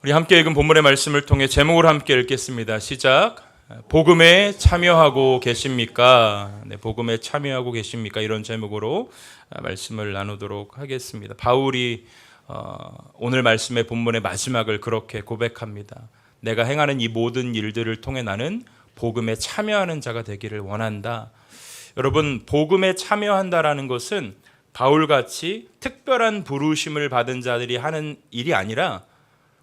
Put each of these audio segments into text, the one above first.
우리 함께 읽은 본문의 말씀을 통해 제목을 함께 읽겠습니다. 시작. 복음에 참여하고 계십니까? 네, 복음에 참여하고 계십니까? 이런 제목으로 말씀을 나누도록 하겠습니다. 바울이 오늘 말씀의 본문의 마지막을 그렇게 고백합니다. 내가 행하는 이 모든 일들을 통해 나는 복음에 참여하는 자가 되기를 원한다. 여러분, 복음에 참여한다라는 것은 바울같이 특별한 부르심을 받은 자들이 하는 일이 아니라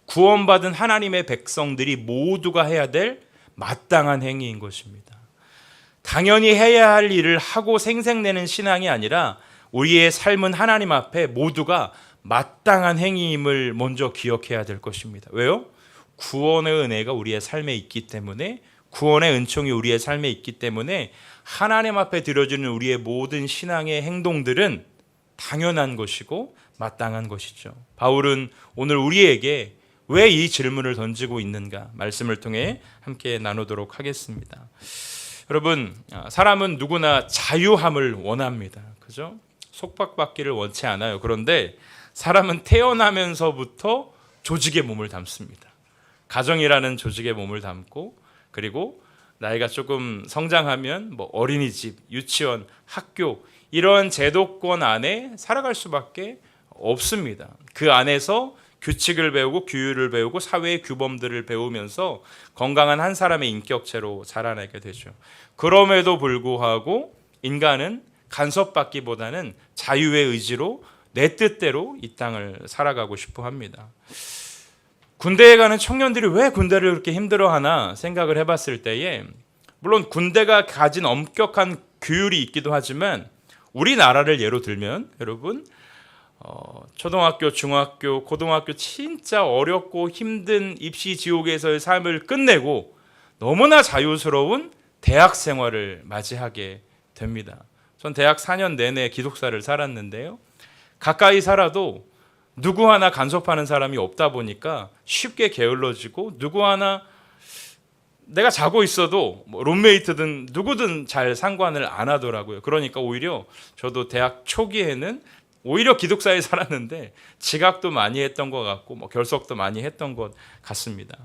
구원받은 하나님의 백성들이 모두가 해야 될 마땅한 행위인 것입니다. 당연히 해야 할 일을 하고 생색내는 신앙이 아니라 우리의 삶은 하나님 앞에 모두가 마땅한 행위임을 먼저 기억해야 될 것입니다. 왜요? 구원의 은혜가 우리의 삶에 있기 때문에, 구원의 은총이 우리의 삶에 있기 때문에 하나님 앞에 드려지는 우리의 모든 신앙의 행동들은 당연한 것이고 마땅한 것이죠. 바울은 오늘 우리에게 왜 이 질문을 던지고 있는가 말씀을 통해 함께 나누도록 하겠습니다. 여러분, 사람은 누구나 자유함을 원합니다. 그죠? 속박받기를 원치 않아요. 그런데 사람은 태어나면서부터 조직에 몸을 담습니다. 가정이라는 조직에 몸을 담고, 그리고 나이가 조금 성장하면 어린이집, 유치원, 학교 이런 제도권 안에 살아갈 수밖에 없습니다. 그 안에서 규칙을 배우고 규율을 배우고 사회의 규범들을 배우면서 건강한 한 사람의 인격체로 자라나게 되죠. 그럼에도 불구하고 인간은 간섭받기보다는 자유의 의지로 내 뜻대로 이 땅을 살아가고 싶어 합니다. 군대에 가는 청년들이 왜 군대를 그렇게 힘들어하나 생각을 해봤을 때에, 물론 군대가 가진 엄격한 규율이 있기도 하지만 우리나라를 예로 들면 여러분, 초등학교, 중학교, 고등학교 진짜 어렵고 힘든 입시 지옥에서의 삶을 끝내고 너무나 자유스러운 대학 생활을 맞이하게 됩니다. 전 대학 4년 내내 기숙사를 살았는데요. 가까이 살아도 누구 하나 간섭하는 사람이 없다 보니까 쉽게 게을러지고, 누구 하나 내가 자고 있어도 룸메이트든 누구든 잘 상관을 안 하더라고요. 그러니까 오히려 저도 대학 초기에는 오히려 기숙사에 살았는데 지각도 많이 했던 것 같고 결석도 많이 했던 것 같습니다.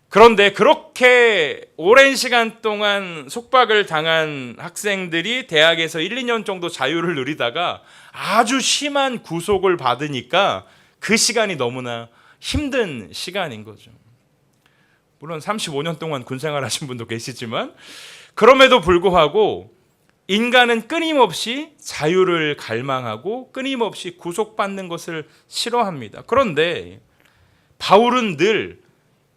그런데 그렇게 오랜 시간 동안 속박을 당한 학생들이 대학에서 1, 2년 정도 자유를 누리다가 아주 심한 구속을 받으니까 그 시간이 너무나 힘든 시간인 거죠. 물론 35년 동안 군생활 하신 분도 계시지만, 그럼에도 불구하고 인간은 끊임없이 자유를 갈망하고 끊임없이 구속받는 것을 싫어합니다. 그런데 바울은 늘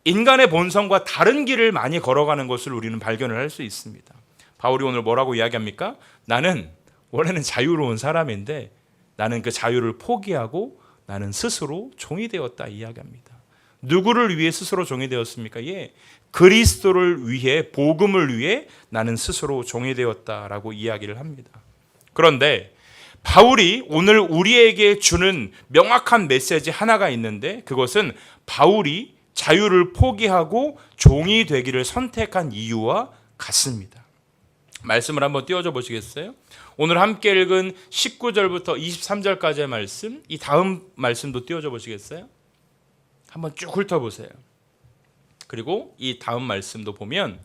인간의 본성과 다른 길을 많이 걸어가는 것을 우리는 발견을 할 수 있습니다. 바울이 오늘 뭐라고 이야기합니까? 나는 원래는 자유로운 사람인데 나는 그 자유를 포기하고 나는 스스로 종이 되었다 이야기합니다. 누구를 위해 스스로 종이 되었습니까? 그리스도를 위해, 복음을 위해 나는 스스로 종이 되었다라고 이야기를 합니다. 그런데 바울이 오늘 우리에게 주는 명확한 메시지 하나가 있는데, 그것은 바울이 자유를 포기하고 종이 되기를 선택한 이유와 같습니다. 말씀을 한번 띄워줘 보시겠어요? 오늘 함께 읽은 19절부터 23절까지의 말씀, 이 다음 말씀도 띄워줘 보시겠어요? 한번 쭉 훑어보세요. 그리고 이 다음 말씀도 보면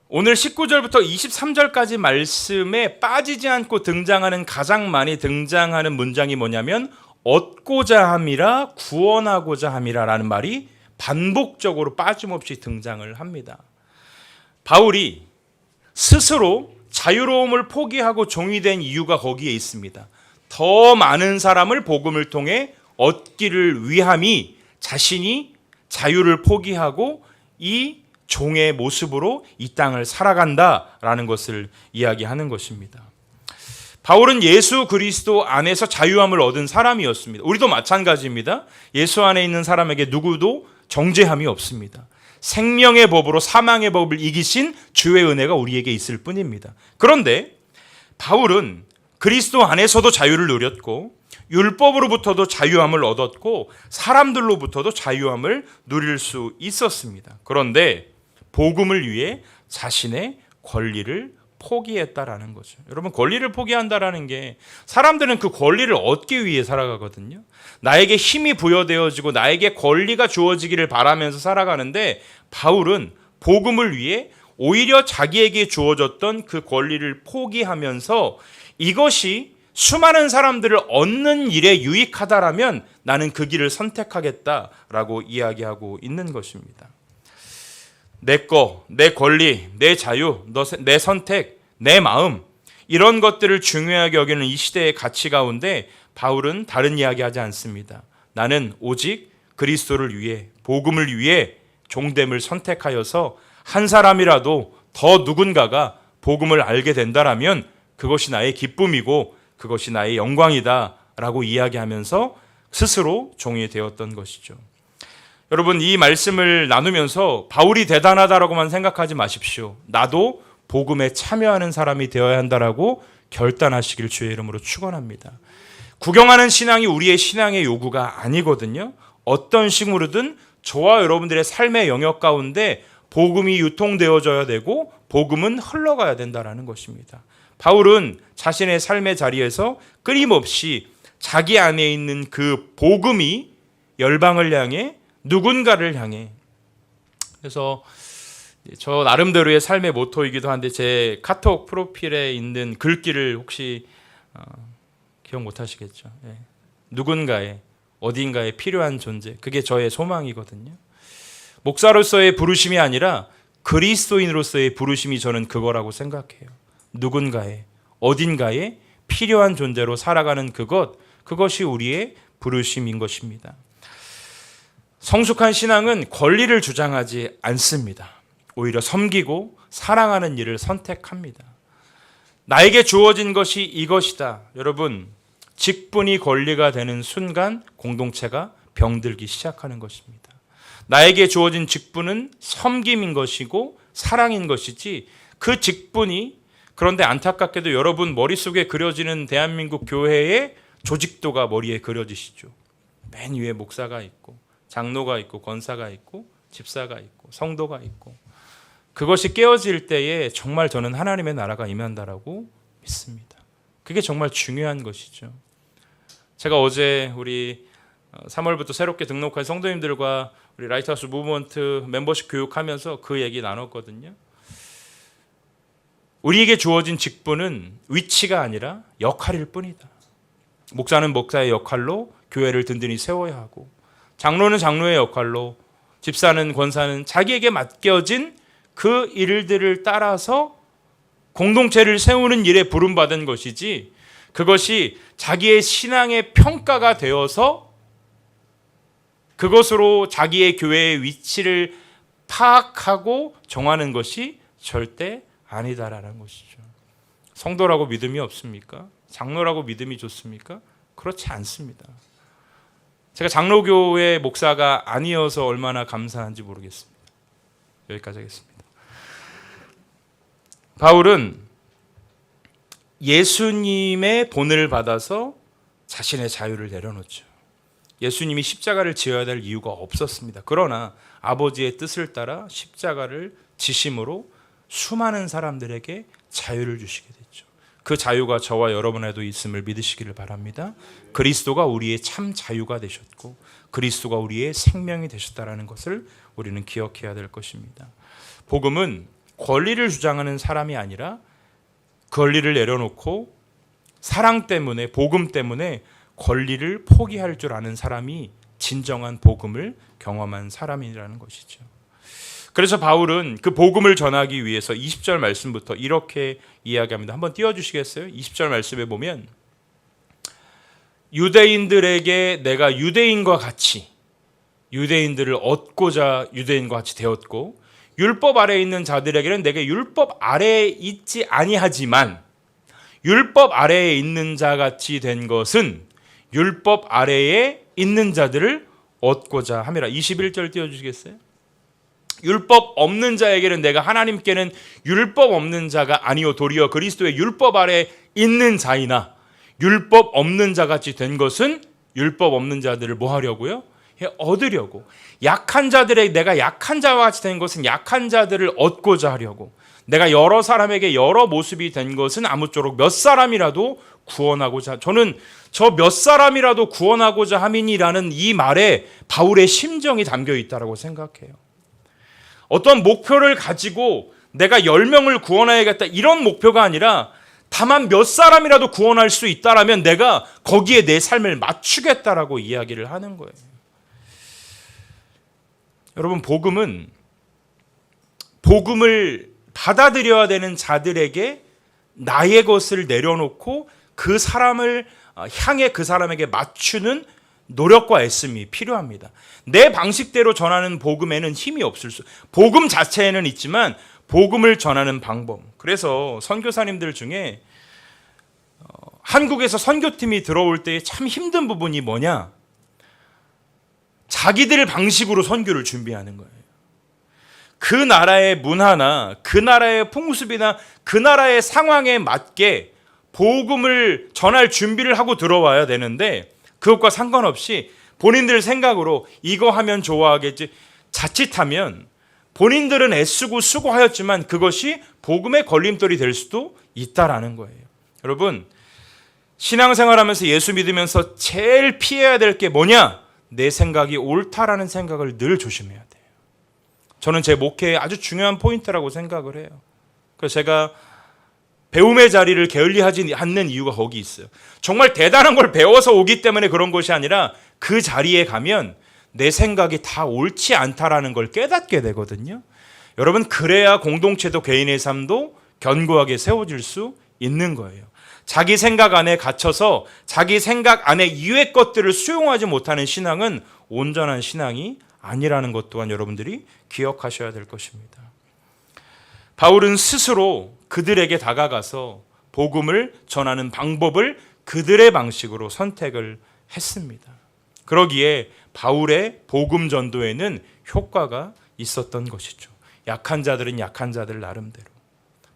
오늘 19절부터 23절까지 말씀에 빠지지 않고 등장하는, 가장 많이 등장하는 문장이 뭐냐면 얻고자 함이라, 구원하고자 함이라 라는 말이 반복적으로 빠짐없이 등장을 합니다. 바울이 스스로 자유로움을 포기하고 종이 된 이유가 거기에 있습니다. 더 많은 사람을 복음을 통해 얻기를 위함이 자신이 자유를 포기하고 이 종의 모습으로 이 땅을 살아간다라는 것을 이야기하는 것입니다. 바울은 예수 그리스도 안에서 자유함을 얻은 사람이었습니다. 우리도 마찬가지입니다. 예수 안에 있는 사람에게 누구도 정죄함이 없습니다. 생명의 법으로 사망의 법을 이기신 주의 은혜가 우리에게 있을 뿐입니다. 그런데 바울은 그리스도 안에서도 자유를 누렸고, 율법으로부터도 자유함을 얻었고, 사람들로부터도 자유함을 누릴 수 있었습니다. 그런데 복음을 위해 자신의 권리를 포기했다라는 거죠. 여러분, 권리를 포기한다라는 게 사람들은 그 권리를 얻기 위해 살아가거든요. 나에게 힘이 부여되어지고 나에게 권리가 주어지기를 바라면서 살아가는데, 바울은 복음을 위해 오히려 자기에게 주어졌던 그 권리를 포기하면서 이것이 수많은 사람들을 얻는 일에 유익하다라면 나는 그 길을 선택하겠다라고 이야기하고 있는 것입니다. 내 거, 내 권리, 내 자유, 내 선택, 내 마음, 이런 것들을 중요하게 여기는 이 시대의 가치 가운데 바울은 다른 이야기하지 않습니다. 나는 오직 그리스도를 위해, 복음을 위해 종됨을 선택하여서 한 사람이라도 더 누군가가 복음을 알게 된다라면 그것이 나의 기쁨이고 그것이 나의 영광이다라고 이야기하면서 스스로 종이 되었던 것이죠. 여러분, 이 말씀을 나누면서 바울이 대단하다라고만 생각하지 마십시오. 나도 복음에 참여하는 사람이 되어야 한다라고 결단하시길 주의 이름으로 축원합니다. 구경하는 신앙이 우리의 신앙의 요구가 아니거든요. 어떤 식으로든 저와 여러분들의 삶의 영역 가운데 복음이 유통되어져야 되고 복음은 흘러가야 된다라는 것입니다. 바울은 자신의 삶의 자리에서 끊임없이 자기 안에 있는 그 복음이 열방을 향해 누군가를 향해, 그래서 저 나름대로의 삶의 모토이기도 한데 제 카톡 프로필에 있는 글귀를 혹시 기억 못 하시겠죠? 네. 누군가의 어딘가에 필요한 존재, 그게 저의 소망이거든요. 목사로서의 부르심이 아니라 그리스도인으로서의 부르심이 저는 그거라고 생각해요. 누군가의 어딘가에 필요한 존재로 살아가는 그것이 우리의 부르심인 것입니다. 성숙한 신앙은 권리를 주장하지 않습니다. 오히려 섬기고 사랑하는 일을 선택합니다. 나에게 주어진 것이 이것이다. 여러분, 직분이 권리가 되는 순간 공동체가 병들기 시작하는 것입니다. 나에게 주어진 직분은 섬김인 것이고 사랑인 것이지, 그 직분이, 그런데 안타깝게도 여러분 머릿속에 그려지는 대한민국 교회의 조직도가 머리에 그려지시죠. 맨 위에 목사가 있고 장로가 있고 권사가 있고 집사가 있고 성도가 있고, 그것이 깨어질 때에 정말 저는 하나님의 나라가 임한다라고 믿습니다. 그게 정말 중요한 것이죠. 제가 어제 우리 3월부터 새롭게 등록한 성도님들과 우리 라이트하우스 무브먼트 멤버십 교육하면서 그 얘기 나눴거든요. 우리에게 주어진 직분은 위치가 아니라 역할일 뿐이다. 목사는 목사의 역할로 교회를 든든히 세워야 하고, 장로는 장로의 역할로, 집사는 권사는 자기에게 맡겨진 그 일들을 따라서 공동체를 세우는 일에 부름받은 것이지, 그것이 자기의 신앙의 평가가 되어서 그것으로 자기의 교회의 위치를 파악하고 정하는 것이 절대 아니다라는 것이죠. 성도라고 믿음이 없습니까? 장로라고 믿음이 좋습니까? 그렇지 않습니다. 제가 장로교회 목사가 아니어서 얼마나 감사한지 모르겠습니다. 여기까지 하겠습니다. 바울은 예수님의 본을 받아서 자신의 자유를 내려놓죠. 예수님이 십자가를 지어야 될 이유가 없었습니다. 그러나 아버지의 뜻을 따라 십자가를 지심으로 수많은 사람들에게 자유를 주시게 됐죠. 그 자유가 저와 여러분에도 있음을 믿으시기를 바랍니다. 그리스도가 우리의 참 자유가 되셨고 그리스도가 우리의 생명이 되셨다는 것을 우리는 기억해야 될 것입니다. 복음은 권리를 주장하는 사람이 아니라 권리를 내려놓고 사랑 때문에, 복음 때문에 권리를 포기할 줄 아는 사람이 진정한 복음을 경험한 사람이라는 것이죠. 그래서 바울은 그 복음을 전하기 위해서 20절 말씀부터 이렇게 이야기합니다. 한번 띄워주시겠어요? 20절 말씀에 보면 유대인들에게 내가 유대인과 같이, 유대인들을 얻고자 유대인과 같이 되었고, 율법 아래에 있는 자들에게는 내게 율법 아래에 있지 아니하지만 율법 아래에 있는 자같이 된 것은 율법 아래에 있는 자들을 얻고자 함이라. 21절 띄워주시겠어요? 율법 없는 자에게는 내가 하나님께는 율법 없는 자가 아니요 도리어 그리스도의 율법 아래에 있는 자이나, 율법 없는 자같이 된 것은 율법 없는 자들을 뭐 하려고요? 얻으려고. 약한 자들에게 내가 약한 자와 같이 된 것은 약한 자들을 얻고자 하려고. 내가 여러 사람에게 여러 모습이 된 것은 아무쪼록 몇 사람이라도 구원하고자, 저는 저 몇 사람이라도 구원하고자 함이니라는 이 말에 바울의 심정이 담겨 있다고 생각해요. 어떤 목표를 가지고 내가 10명을 구원해야겠다 이런 목표가 아니라 다만 몇 사람이라도 구원할 수 있다라면 내가 거기에 내 삶을 맞추겠다라고 이야기를 하는 거예요. 여러분, 복음을 받아들여야 되는 자들에게 나의 것을 내려놓고 그 사람을 향해 그 사람에게 맞추는 노력과 애씀이 필요합니다. 내 방식대로 전하는 복음에는 힘이 없을 수, 복음 자체에는 있지만 복음을 전하는 방법. 그래서 선교사님들 중에 한국에서 선교팀이 들어올 때 참 힘든 부분이 뭐냐? 자기들 방식으로 선교를 준비하는 거예요. 그 나라의 문화나 그 나라의 풍습이나 그 나라의 상황에 맞게 복음을 전할 준비를 하고 들어와야 되는데 그것과 상관없이 본인들 생각으로 이거 하면 좋아하겠지, 자칫하면 본인들은 애쓰고 수고하였지만 그것이 복음의 걸림돌이 될 수도 있다라는 거예요. 여러분, 신앙생활하면서 예수 믿으면서 제일 피해야 될 게 뭐냐? 내 생각이 옳다라는 생각을 늘 조심해야 돼요. 저는 제 목회의 아주 중요한 포인트라고 생각을 해요. 그래서 제가 배움의 자리를 게을리하지 않는 이유가 거기 있어요. 정말 대단한 걸 배워서 오기 때문에 그런 것이 아니라 그 자리에 가면 내 생각이 다 옳지 않다라는 걸 깨닫게 되거든요. 여러분, 그래야 공동체도 개인의 삶도 견고하게 세워질 수 있는 거예요. 자기 생각 안에 갇혀서 자기 생각 안에 이외의 것들을 수용하지 못하는 신앙은 온전한 신앙이 아니라는 것 또한 여러분들이 기억하셔야 될 것입니다. 바울은 스스로 그들에게 다가가서 복음을 전하는 방법을 그들의 방식으로 선택을 했습니다. 그러기에 바울의 복음 전도에는 효과가 있었던 것이죠. 약한 자들은 약한 자들 나름대로,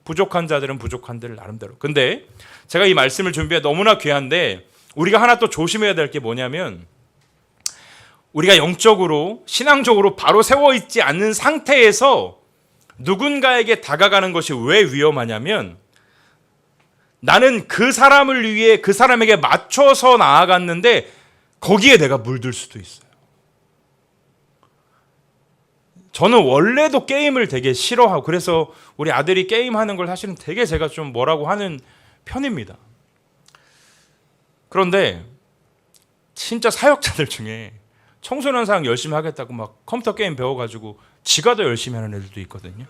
부족한 자들은 부족한 자들 나름대로. 근데 제가 이 말씀을 준비해 너무나 귀한데 우리가 하나 또 조심해야 될 게 뭐냐면, 우리가 영적으로 신앙적으로 바로 세워 있지 않는 상태에서 누군가에게 다가가는 것이 왜 위험하냐면, 나는 그 사람을 위해 그 사람에게 맞춰서 나아갔는데 거기에 내가 물들 수도 있어요. 저는 원래도 게임을 되게 싫어하고, 그래서 우리 아들이 게임하는 걸 사실은 되게 제가 좀 뭐라고 하는 편입니다. 그런데 진짜 사역자들 중에 청소년 사역 열심히 하겠다고 막 컴퓨터 게임 배워가지고 지가 더 열심히 하는 애들도 있거든요.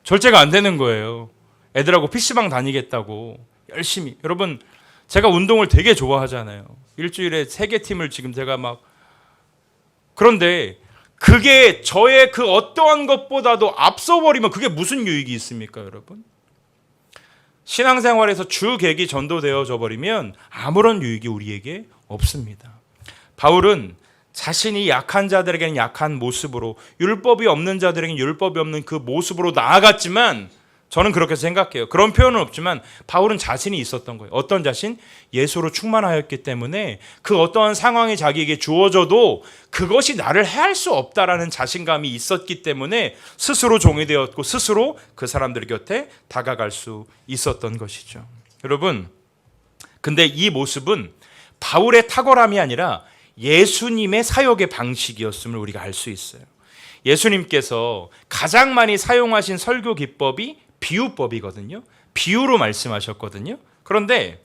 절제가 안 되는 거예요. 애들하고 PC방 다니겠다고 열심히. 여러분, 제가 운동을 되게 좋아하잖아요. 일주일에 3개 팀을 지금 제가 막, 그런데 그게 저의 그 어떠한 것보다도 앞서버리면 그게 무슨 유익이 있습니까, 여러분? 신앙생활에서 주 계기 전도되어져 버리면 아무런 유익이 우리에게 없습니다. 바울은 자신이 약한 자들에게는 약한 모습으로, 율법이 없는 자들에게는 율법이 없는 그 모습으로 나아갔지만, 저는 그렇게 생각해요. 그런 표현은 없지만 바울은 자신이 있었던 거예요. 어떤 자신? 예수로 충만하였기 때문에 그 어떠한 상황이 자기에게 주어져도 그것이 나를 해할 수 없다라는 자신감이 있었기 때문에 스스로 종이 되었고 스스로 그 사람들 곁에 다가갈 수 있었던 것이죠. 여러분, 근데 이 모습은 바울의 탁월함이 아니라 예수님의 사역의 방식이었음을 우리가 알 수 있어요. 예수님께서 가장 많이 사용하신 설교 기법이 비유법이거든요. 비유로 말씀하셨거든요. 그런데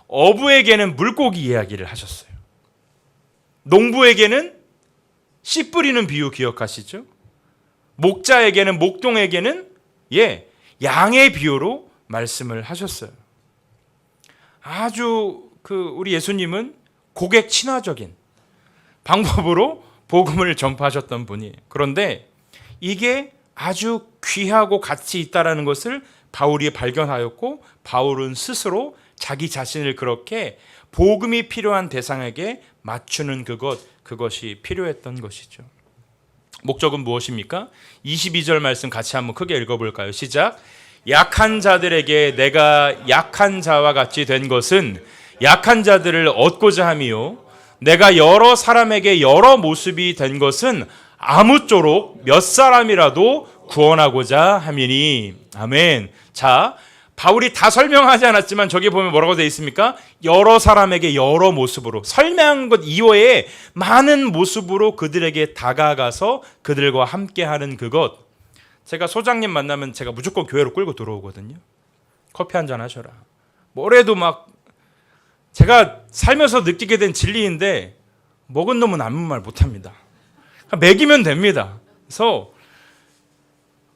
어부에게는 물고기 이야기를 하셨어요. 농부에게는 씨 뿌리는 비유 기억하시죠? 목자에게는, 목동에게는 양의 비유로 말씀을 하셨어요. 아주 우리 예수님은 고객 친화적인 방법으로 복음을 전파하셨던 분이에요. 그런데 이게 아주 귀하고 가치 있다라는 것을 바울이 발견하였고, 바울은 스스로 자기 자신을 그렇게 복음이 필요한 대상에게 맞추는 그것이 필요했던 것이죠. 목적은 무엇입니까? 22절 말씀 같이 한번 크게 읽어볼까요? 시작. 약한 자들에게 내가 약한 자와 같이 된 것은 약한 자들을 얻고자 함이요, 내가 여러 사람에게 여러 모습이 된 것은 아무쪼록 몇 사람이라도 구원하고자 함이니. 아멘. 자, 바울이 다 설명하지 않았지만 저기 보면 뭐라고 되어 있습니까? 여러 사람에게 여러 모습으로, 설명한 것 이외에 많은 모습으로 그들에게 다가가서 그들과 함께하는 그것. 제가 소장님 만나면 제가 무조건 교회로 끌고 들어오거든요. 커피 한잔 하셔라. 뭐래도 막 제가 살면서 느끼게 된 진리인데 먹은 놈은 아무 말 못합니다. 먹이면 됩니다. 그래서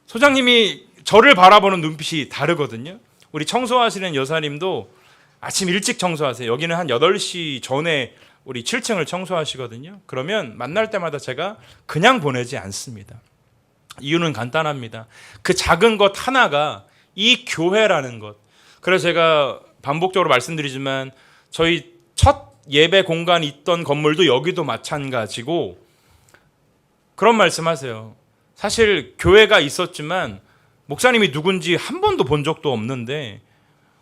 소장님이 저를 바라보는 눈빛이 다르거든요. 우리 청소하시는 여사님도 아침 일찍 청소하세요. 여기는 한 8시 전에 우리 7층을 청소하시거든요. 그러면 만날 때마다 제가 그냥 보내지 않습니다. 이유는 간단합니다. 그 작은 것 하나가 이 교회라는 것. 그래서 제가 반복적으로 말씀드리지만 저희 첫 예배 공간이 있던 건물도 여기도 마찬가지고 그런 말씀하세요. 사실 교회가 있었지만 목사님이 누군지 한 번도 본 적도 없는데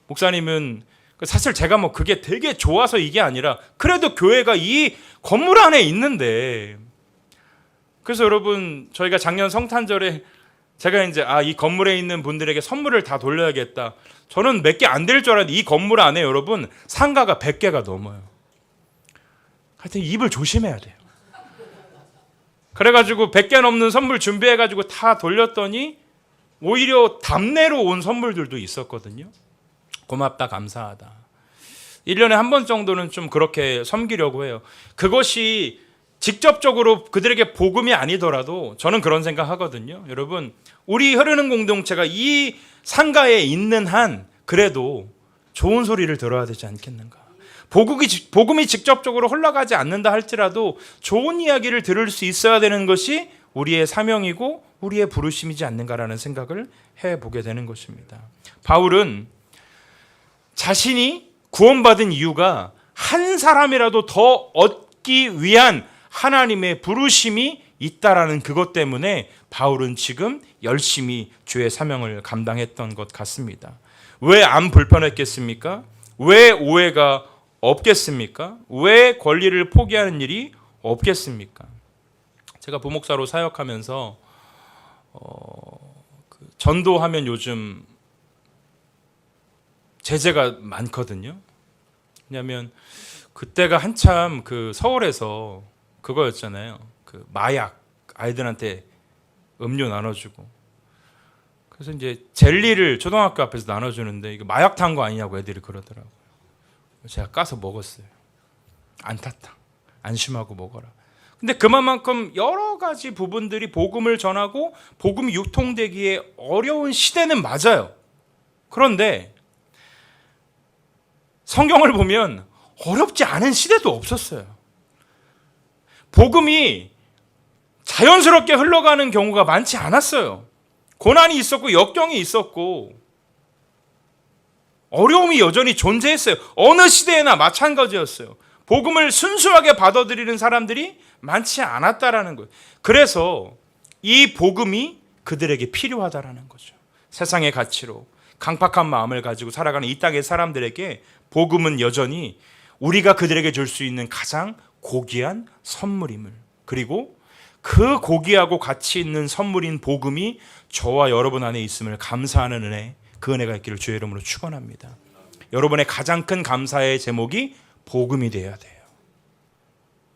목사님은 사실 제가 뭐 그게 되게 좋아서 이게 아니라 그래도 교회가 이 건물 안에 있는데 그래서 여러분 저희가 작년 성탄절에 제가 이제 이 건물에 있는 분들에게 선물을 다 돌려야겠다. 저는 몇 개 안 될 줄 알았는데 이 건물 안에 여러분 상가가 100개가 넘어요. 하여튼 입을 조심해야 돼요. 그래가지고 100개 넘는 선물 준비해가지고 다 돌렸더니 오히려 답례로 온 선물들도 있었거든요. 고맙다, 감사하다. 1년에 한 번 정도는 좀 그렇게 섬기려고 해요. 그것이 직접적으로 그들에게 복음이 아니더라도 저는 그런 생각하거든요. 여러분, 우리 흐르는 공동체가 이 상가에 있는 한 그래도 좋은 소리를 들어야 되지 않겠는가. 복음이 직접적으로 흘러가지 않는다 할지라도 좋은 이야기를 들을 수 있어야 되는 것이 우리의 사명이고 우리의 부르심이지 않는가라는 생각을 해보게 되는 것입니다. 바울은 자신이 구원받은 이유가 한 사람이라도 더 얻기 위한 하나님의 부르심이 있다라는 그것 때문에 바울은 지금 열심히 주의 사명을 감당했던 것 같습니다. 왜 안 불편했겠습니까? 왜 오해가 없겠습니까? 왜 권리를 포기하는 일이 없겠습니까? 제가 부목사로 사역하면서 전도하면 요즘 제재가 많거든요. 왜냐하면 그때가 한참 그 서울에서 그거였잖아요. 그 마약 아이들한테 음료 나눠주고 그래서 이제 젤리를 초등학교 앞에서 나눠주는데 이거 마약 탄 거 아니냐고 애들이 그러더라고요. 제가 까서 먹었어요. 안 탔다. 안심하고 먹어라. 근데 그만큼 여러 가지 부분들이 복음을 전하고 복음이 유통되기에 어려운 시대는 맞아요. 그런데 성경을 보면 어렵지 않은 시대도 없었어요. 복음이 자연스럽게 흘러가는 경우가 많지 않았어요. 고난이 있었고 역경이 있었고 어려움이 여전히 존재했어요. 어느 시대에나 마찬가지였어요. 복음을 순수하게 받아들이는 사람들이 많지 않았다라는 거예요. 그래서 이 복음이 그들에게 필요하다라는 거죠. 세상의 가치로 강팍한 마음을 가지고 살아가는 이 땅의 사람들에게 복음은 여전히 우리가 그들에게 줄 수 있는 가장 고귀한 선물임을, 그리고 그 고귀하고 가치 있는 선물인 복음이 저와 여러분 안에 있음을 감사하는 은혜, 그 은혜가 있기를 주의 이름으로 축원합니다. 여러분의 가장 큰 감사의 제목이 복음이 되어야 돼요.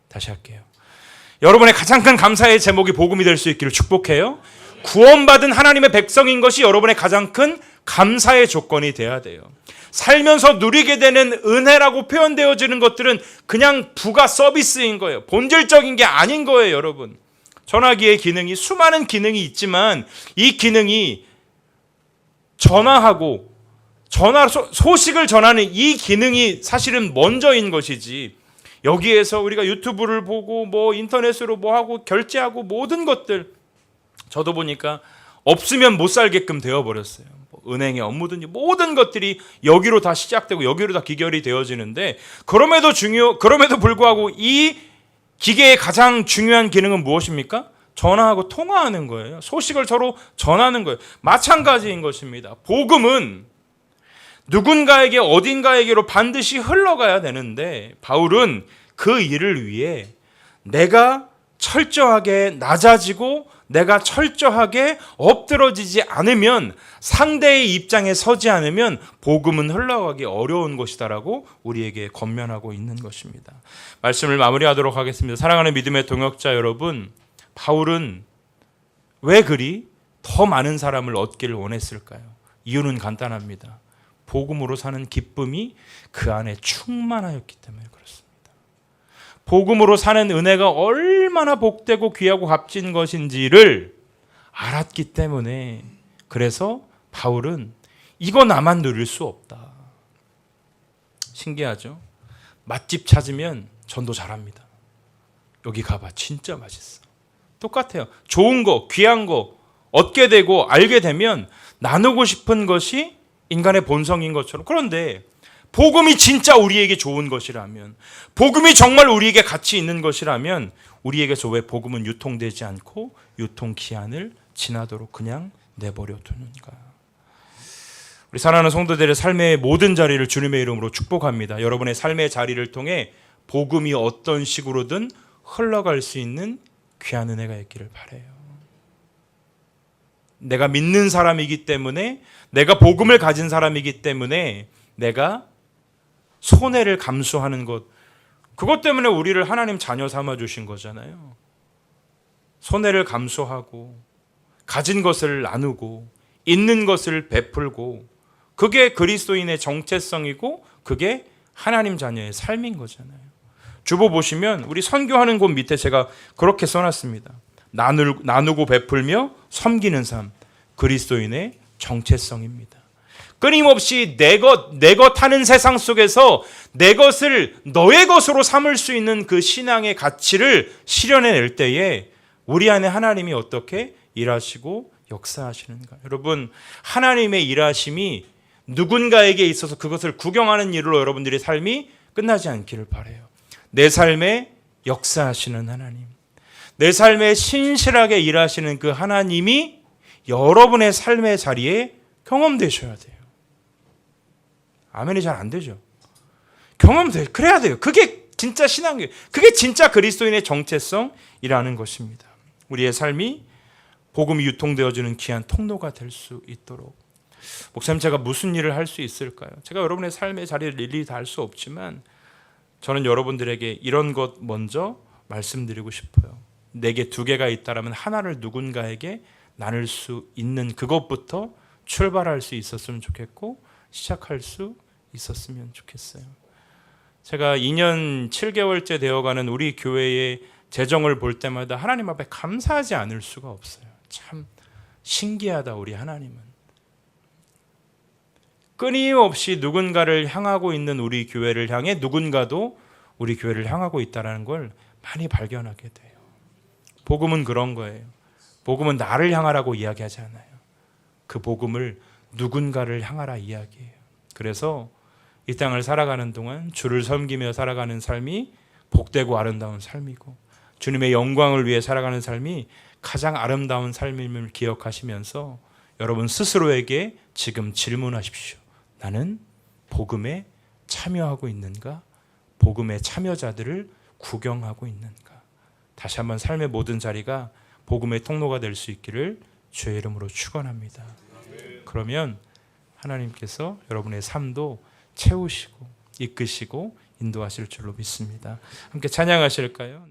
다시 할게요. 여러분의 가장 큰 감사의 제목이 복음이 될 수 있기를 축복해요. 구원받은 하나님의 백성인 것이 여러분의 가장 큰 감사의 조건이 돼야 돼요. 살면서 누리게 되는 은혜라고 표현되어지는 것들은 그냥 부가 서비스인 거예요. 본질적인 게 아닌 거예요, 여러분. 전화기의 기능이 수많은 기능이 있지만 이 기능이 전화하고 소식을 전하는 이 기능이 사실은 먼저인 것이지, 여기에서 우리가 유튜브를 보고 뭐 인터넷으로 뭐 하고 결제하고 모든 것들, 저도 보니까 없으면 못 살게끔 되어버렸어요. 은행의 업무든지 모든 것들이 여기로 다 시작되고 여기로 다 기결이 되어지는데, 그럼에도 불구하고 이 기계의 가장 중요한 기능은 무엇입니까? 전화하고 통화하는 거예요. 소식을 서로 전하는 거예요. 마찬가지인 것입니다. 복음은 누군가에게 어딘가에게로 반드시 흘러가야 되는데 바울은 그 일을 위해 내가 철저하게 낮아지고 내가 철저하게 엎드러지지 않으면, 상대의 입장에 서지 않으면 복음은 흘러가기 어려운 것이다라고 우리에게 권면하고 있는 것입니다. 말씀을 마무리하도록 하겠습니다. 사랑하는 믿음의 동역자 여러분, 바울은 왜 그리 더 많은 사람을 얻기를 원했을까요? 이유는 간단합니다. 복음으로 사는 기쁨이 그 안에 충만하였기 때문에 그렇습니다. 복음으로 사는 은혜가 얼마나 복되고 귀하고 값진 것인지를 알았기 때문에, 그래서 바울은 이거 나만 누릴 수 없다. 신기하죠? 맛집 찾으면 전도 잘합니다. 여기 가봐, 진짜 맛있어. 똑같아요. 좋은 거, 귀한 거 얻게 되고 알게 되면 나누고 싶은 것이 인간의 본성인 것처럼. 그런데 복음이 진짜 우리에게 좋은 것이라면, 복음이 정말 우리에게 가치 있는 것이라면, 우리에게서 왜 복음은 유통되지 않고 유통 기한을 지나도록 그냥 내버려 두는가? 우리 사랑하는 성도들의 삶의 모든 자리를 주님의 이름으로 축복합니다. 여러분의 삶의 자리를 통해 복음이 어떤 식으로든 흘러갈 수 있는 귀한 은혜가 있기를 바라요. 내가 믿는 사람이기 때문에, 내가 복음을 가진 사람이기 때문에 내가 손해를 감수하는 것, 그것 때문에 우리를 하나님 자녀 삼아 주신 거잖아요. 손해를 감수하고 가진 것을 나누고 있는 것을 베풀고, 그게 그리스도인의 정체성이고 그게 하나님 자녀의 삶인 거잖아요. 주보 보시면 우리 선교하는 곳 밑에 제가 그렇게 써놨습니다. 나누고 베풀며 섬기는 삶, 그리스도인의 정체성입니다. 끊임없이 내 것 하는 세상 속에서 내 것을 너의 것으로 삼을 수 있는 그 신앙의 가치를 실현해낼 때에 우리 안에 하나님이 어떻게 일하시고 역사하시는가. 여러분, 하나님의 일하심이 누군가에게 있어서 그것을 구경하는 일로 여러분들의 삶이 끝나지 않기를 바라요. 내 삶에 역사하시는 하나님, 내 삶에 신실하게 일하시는 그 하나님이 여러분의 삶의 자리에 경험되셔야 돼요. 아멘이 잘 안 되죠. 경험돼, 그래야 돼요. 그게 진짜 신앙이에요. 그게 진짜 그리스도인의 정체성이라는 것입니다. 우리의 삶이 복음이 유통되어지는 귀한 통로가 될 수 있도록. 목사님, 제가 무슨 일을 할 수 있을까요? 제가 여러분의 삶의 자리를 일일이 다 할 수 없지만 저는 여러분들에게 이런 것 먼저 말씀드리고 싶어요. 내게 두 개가 있다라면 하나를 누군가에게 나눌 수 있는 그것부터 출발할 수 있었으면 좋겠고, 시작할 수 있었으면 좋겠어요. 제가 2년 7개월째 되어가는 우리 교회의 재정을 볼 때마다 하나님 앞에 감사하지 않을 수가 없어요. 참 신기하다, 우리 하나님은. 끊임없이 누군가를 향하고 있는 우리 교회를 향해 누군가도 우리 교회를 향하고 있다는 걸 많이 발견하게 돼요. 복음은 그런 거예요. 복음은 나를 향하라고 이야기하지 않아요. 그 복음을 누군가를 향하라 이야기해요. 그래서 이 땅을 살아가는 동안 주를 섬기며 살아가는 삶이 복되고 아름다운 삶이고, 주님의 영광을 위해 살아가는 삶이 가장 아름다운 삶임을 기억하시면서 여러분 스스로에게 지금 질문하십시오. 나는 복음에 참여하고 있는가? 복음의 참여자들을 구경하고 있는가? 다시 한번 삶의 모든 자리가 복음의 통로가 될 수 있기를 주의 이름으로 축원합니다. 그러면 하나님께서 여러분의 삶도 채우시고 이끄시고 인도하실 줄로 믿습니다. 함께 찬양하실까요?